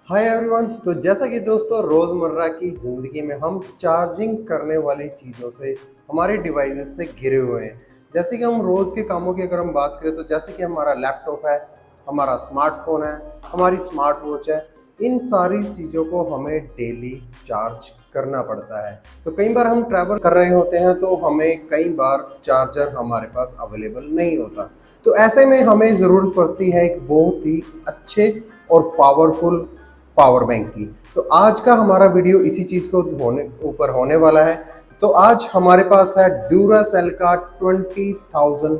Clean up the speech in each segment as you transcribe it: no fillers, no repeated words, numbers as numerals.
Hi everyone. तो जैसा कि दोस्तों रोज़मर्रा की ज़िंदगी में हम चार्जिंग करने वाली चीज़ों से हमारे डिवाइसेस से घिरे हुए हैं। जैसे कि हम रोज़ के कामों की अगर हम बात करें तो जैसे कि हमारा लैपटॉप है, हमारा स्मार्टफोन है, हमारी स्मार्ट वॉच है, इन सारी चीज़ों को हमें डेली चार्ज करना पड़ता है। तो कई बार हम ट्रैवल कर रहे होते हैं तो हमें कई बार चार्जर हमारे पास अवेलेबल नहीं होता। तो ऐसे में हमें ज़रूरत पड़ती है एक बहुत ही अच्छे और पावरफुल पावर बैंक की। तो आज का हमारा वीडियो इसी चीज़ को होने वाला है। तो आज हमारे पास है ड्यूरासेल का 20,000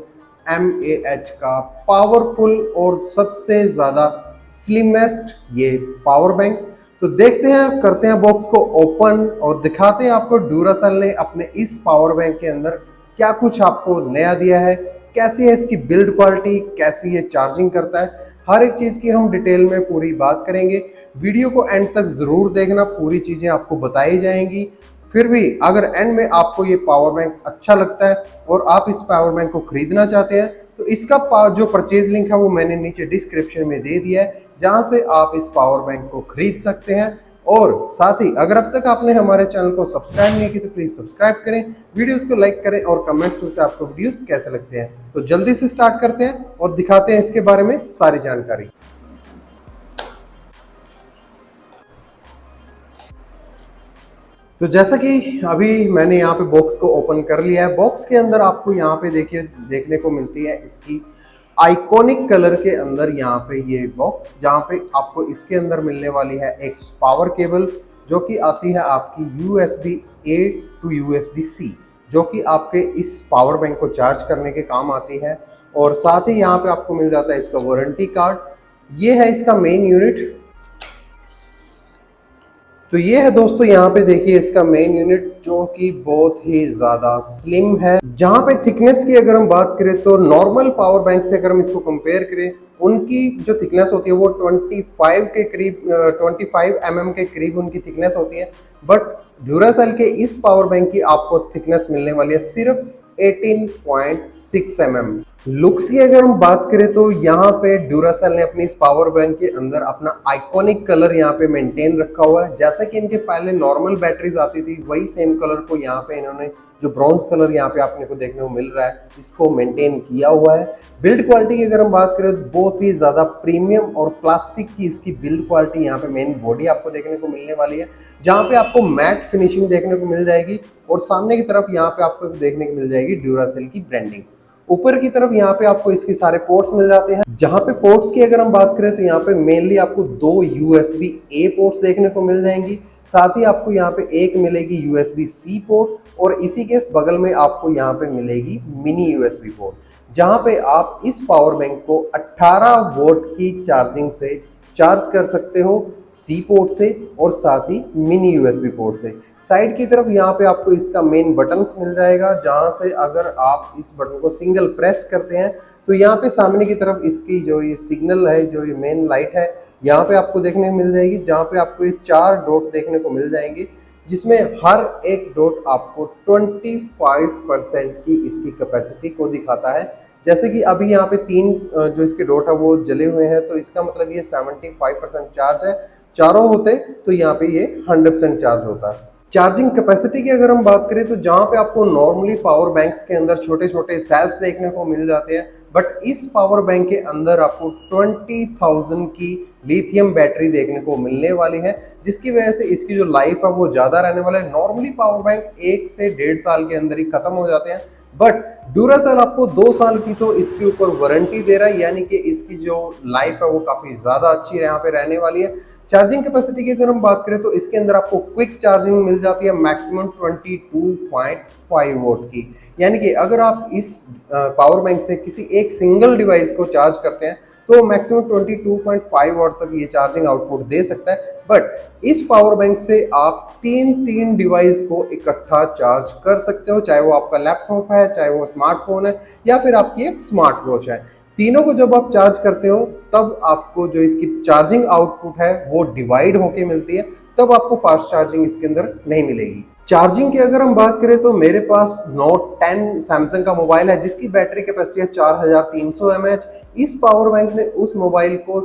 mAh का पावरफुल और सबसे ज़्यादा स्लिमेस्ट ये पावर बैंक। तो देखते हैं, करते हैं बॉक्स को ओपन और दिखाते हैं आपको ड्यूरासेल ने अपने इस पावर बैंक के अंदर क्या कुछ आपको नया दिया है, कैसी है इसकी बिल्ड क्वालिटी, कैसी ये चार्जिंग करता है, हर एक चीज़ की हम डिटेल में पूरी बात करेंगे। वीडियो को एंड तक ज़रूर देखना, पूरी चीज़ें आपको बताई जाएंगी। फिर भी अगर एंड में आपको ये पावर बैंक अच्छा लगता है और आप इस पावर बैंक को खरीदना चाहते हैं तो इसका जो परचेज लिंक है वो मैंने नीचे डिस्क्रिप्शन में दे दिया है, जहां से आप इस पावर बैंक को खरीद सकते हैं। और साथ ही अगर अब तक आपने हमारे चैनल को सब्सक्राइब नहीं किया तो प्लीज़ सब्सक्राइब करें, वीडियोस को लाइक करें और कमेंट्स में आपको वीडियोस कैसे लगते हैं। तो जल्दी से स्टार्ट करते हैं और दिखाते हैं इसके बारे में सारी जानकारी। तो जैसा कि अभी मैंने यहाँ पे बॉक्स को ओपन कर लिया है। बॉक्स के अंदर आपको यहाँ पे देखिए देखने को मिलती है इसकी आइकॉनिक कलर के अंदर यहाँ पे ये बॉक्स, जहाँ पे आपको इसके अंदर मिलने वाली है एक पावर केबल जो कि आती है आपकी USB-A टू USB-C, जो कि आपके इस पावर बैंक को चार्ज करने के काम आती है। और साथ ही यहाँ पे आपको मिल जाता है इसका वारंटी कार्ड। ये है इसका मेन यूनिट। तो ये है दोस्तों, यहाँ पे देखिए इसका मेन यूनिट जो कि बहुत ही ज़्यादा स्लिम है। जहाँ पे थिकनेस की अगर हम बात करें तो नॉर्मल पावर बैंक से अगर हम इसको कंपेयर करें, उनकी जो थिकनेस होती है वो 25 के करीब 25 mm के करीब उनकी थिकनेस होती है। बट ड्यूरासेल के इस पावर बैंक की आपको थिकनेस मिलने वाली है सिर्फ 18.6 mm। लुक्स की अगर हम बात करें तो यहाँ पे ड्यूरासेल ने अपनी इस पावर बैंक के अंदर अपना आइकॉनिक कलर यहाँ पे मेंटेन रखा हुआ है। जैसा कि इनके पहले नॉर्मल बैटरीज आती थी वही सेम कलर को यहाँ पे इन्होंने जो ब्रॉन्ज कलर यहाँ पे आपने को देखने को मिल रहा है इसको मेंटेन किया हुआ है। बिल्ड क्वालिटी की अगर हम बात करें तो बहुत ही ज़्यादा प्रीमियम और प्लास्टिक की इसकी बिल्ड क्वालिटी यहाँ पे मेन बॉडी आपको देखने को मिलने वाली है, जहाँ पे आपको मैट फिनिशिंग देखने को मिल जाएगी और सामने की तरफ यहाँ पे आपको देखने को मिल जाएगी ड्यूरासेल की ब्रांडिंग। ऊपर की तरफ यहाँ पे आपको इसके सारे पोर्ट्स मिल जाते हैं। जहाँ पे पोर्ट्स की अगर हम बात करें तो यहाँ पे मेनली आपको 2 USB-A पोर्ट्स देखने को मिल जाएंगी। साथ ही आपको यहाँ पे एक मिलेगी USB-C पोर्ट और इसी के बगल में आपको यहाँ पे मिलेगी मिनी USB पोर्ट, जहाँ पे आप इस पावर बैंक को 18 वोल्ट की चार्जिंग से चार्ज कर सकते हो सी पोर्ट से और साथ ही मिनी USB पोर्ट से। साइड की तरफ यहाँ पे आपको इसका मेन बटन मिल जाएगा, जहाँ से अगर आप इस बटन को सिंगल प्रेस करते हैं तो यहाँ पे सामने की तरफ इसकी जो ये सिग्नल है, जो ये मेन लाइट है, यहाँ पे आपको देखने को मिल जाएगी, जहाँ पे आपको ये 4 डॉट देखने को मिल जाएंगे, जिसमें हर एक डॉट आपको 25% की इसकी कैपेसिटी को दिखाता है। जैसे कि अभी यहाँ पे 3 जो इसके डॉट है वो जले हुए हैं, तो इसका मतलब ये 75% चार्ज है। चारों होते तो यहाँ पे ये 100% चार्ज होता है। चार्जिंग कैपेसिटी की अगर हम बात करें तो जहाँ पे आपको नॉर्मली पावर बैंक्स के अंदर छोटे छोटे सेल्स देखने को मिल जाते हैं, बट इस पावर बैंक के अंदर आपको 20,000 की लिथियम बैटरी देखने को मिलने वाली है, जिसकी वजह से इसकी जो लाइफ है वो ज़्यादा रहने वाला है। नॉर्मली पावर बैंक 1 से 1.5 साल के अंदर ही खत्म हो जाते हैं, बट ड्यूरासेल आपको 2 साल की तो इसके ऊपर वारंटी दे रहा है, यानी कि इसकी जो लाइफ है वो काफ़ी ज़्यादा अच्छी यहाँ पे रहने वाली है। चार्जिंग कैपेसिटी की अगर हम बात करें तो इसके अंदर आपको क्विक चार्जिंग मिल जाती है मैक्सिमम 22.5 वोल्ट की, यानी कि अगर आप इस पावर बैंक से किसी एक सिंगल डिवाइस को चार्ज करते हैं तो मैक्सिमम 22.5 वोल्ट तक ये चार्जिंग आउटपुट दे सकता है। बट इस पावर बैंक से आप 3 डिवाइस को इकट्ठा चार्ज कर सकते हो, चाहे वो आपका लैपटॉप है, चाहे वो स्मार्टफोन है या फिर आपकी एक स्मार्ट वॉच है। तीनों को जब आप चार्ज करते हो तब आपको जो इसकी चार्जिंग आउटपुट है वो डिवाइड होके मिलती है, तब आपको फास्ट चार्जिंग इसके अंदर नहीं मिलेगी। चार्जिंग की अगर हम बात करें तो मेरे पास Note 10 सैमसंग का मोबाइल है जिसकी बैटरी कैपेसिटी है 4300 mAh। इस पावर बैंक ने उस मोबाइल को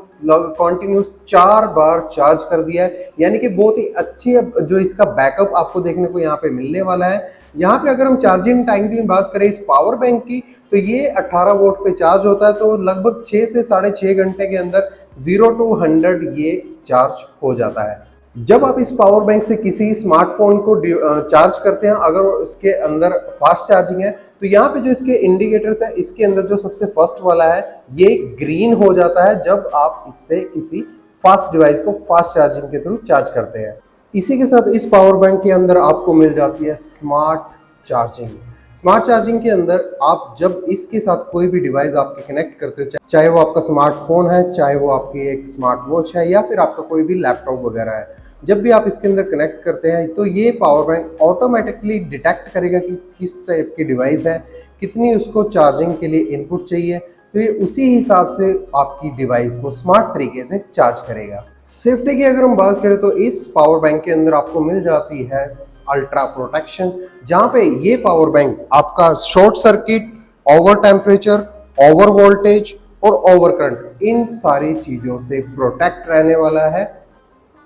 कॉन्टिन्यूस 4 बार चार्ज कर दिया है, यानी कि बहुत ही अच्छी जो इसका बैकअप आपको देखने को यहाँ पे मिलने वाला है। यहाँ पे अगर हम चार्जिंग टाइम की बात करें इस पावर बैंक की, तो ये 18 वोल्ट पे चार्ज होता है, तो लगभग 6 से 6.5 घंटे के अंदर 0 to 100 ये चार्ज हो जाता है। जब आप इस पावर बैंक से किसी स्मार्टफोन को चार्ज करते हैं, अगर उसके अंदर फास्ट चार्जिंग है, तो यहाँ पे जो इसके इंडिकेटर्स है, इसके अंदर जो सबसे फर्स्ट वाला है ये ग्रीन हो जाता है जब आप इससे किसी फास्ट डिवाइस को फास्ट चार्जिंग के थ्रू चार्ज करते हैं। इसी के साथ इस पावर बैंक के अंदर आपको मिल जाती है स्मार्ट चार्जिंग। स्मार्ट चार्जिंग के अंदर आप जब इसके साथ कोई भी डिवाइस आपके कनेक्ट करते हो, चाहे वो आपका स्मार्टफोन है, चाहे वो आपकी एक स्मार्ट वॉच है, या फिर आपका कोई भी लैपटॉप वगैरह है, जब भी आप इसके अंदर कनेक्ट करते हैं तो ये पावर बैंक ऑटोमेटिकली डिटेक्ट करेगा कि किस टाइप की डिवाइस है, कितनी उसको चार्जिंग के लिए इनपुट चाहिए, तो ये उसी हिसाब से आपकी डिवाइस को स्मार्ट तरीके से चार्ज करेगा। सेफ्टी की अगर हम बात करें तो इस पावर बैंक के अंदर आपको मिल जाती है अल्ट्रा प्रोटेक्शन, जहां पे ये पावर बैंक आपका short circuit, over temperature, over voltage और ओवर करंट, इन सारी चीजों से प्रोटेक्ट रहने वाला है।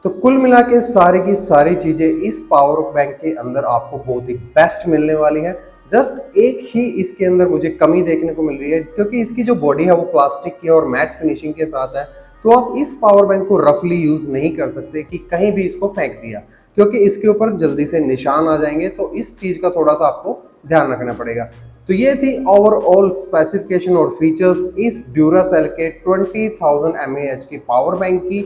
तो कुल मिला के सारी की सारी चीजें इस पावर बैंक के अंदर आपको बहुत ही बेस्ट मिलने वाली है। जस्ट एक ही इसके अंदर मुझे कमी देखने को मिल रही है, क्योंकि इसकी जो बॉडी है वो प्लास्टिक की और मैट फिनिशिंग के साथ है, तो आप इस पावर बैंक को रफली यूज नहीं कर सकते कि कहीं भी इसको फेंक दिया, क्योंकि इसके ऊपर जल्दी से निशान आ जाएंगे। तो इस चीज का थोड़ा सा आपको ध्यान रखना पड़ेगा। तो ये थी ओवरऑल स्पेसिफिकेशन और फीचर्स इस ड्यूरासेल के 20,000 mAh की पावर बैंक की।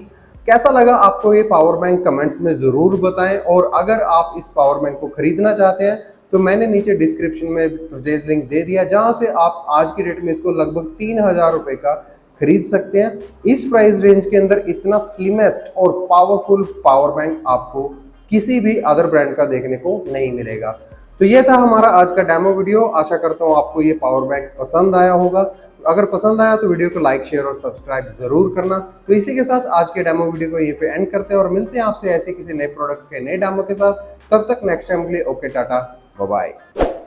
कैसा लगा आपको ये पावर बैंक कमेंट्स में ज़रूर बताएं, और अगर आप इस पावर बैंक को खरीदना चाहते हैं तो मैंने नीचे डिस्क्रिप्शन में परचेज लिंक दे दिया, जहां से आप आज की डेट में इसको लगभग 3,000 रुपये का खरीद सकते हैं। इस प्राइस रेंज के अंदर इतना स्लिमेस्ट और पावरफुल पावर बैंक आपको किसी भी अदर ब्रांड का देखने को नहीं मिलेगा। तो ये था हमारा आज का डेमो वीडियो। आशा करता हूँ आपको ये पावर बैंक पसंद आया होगा। अगर पसंद आया तो वीडियो को लाइक, शेयर और सब्सक्राइब जरूर करना। तो इसी के साथ आज के डेमो वीडियो को यहीं पे एंड करते हैं और मिलते हैं आपसे ऐसे किसी नए प्रोडक्ट के नए डेमो के साथ। तब तक नेक्स्ट टाइम के लिए ओके, टाटा, बाय बाय।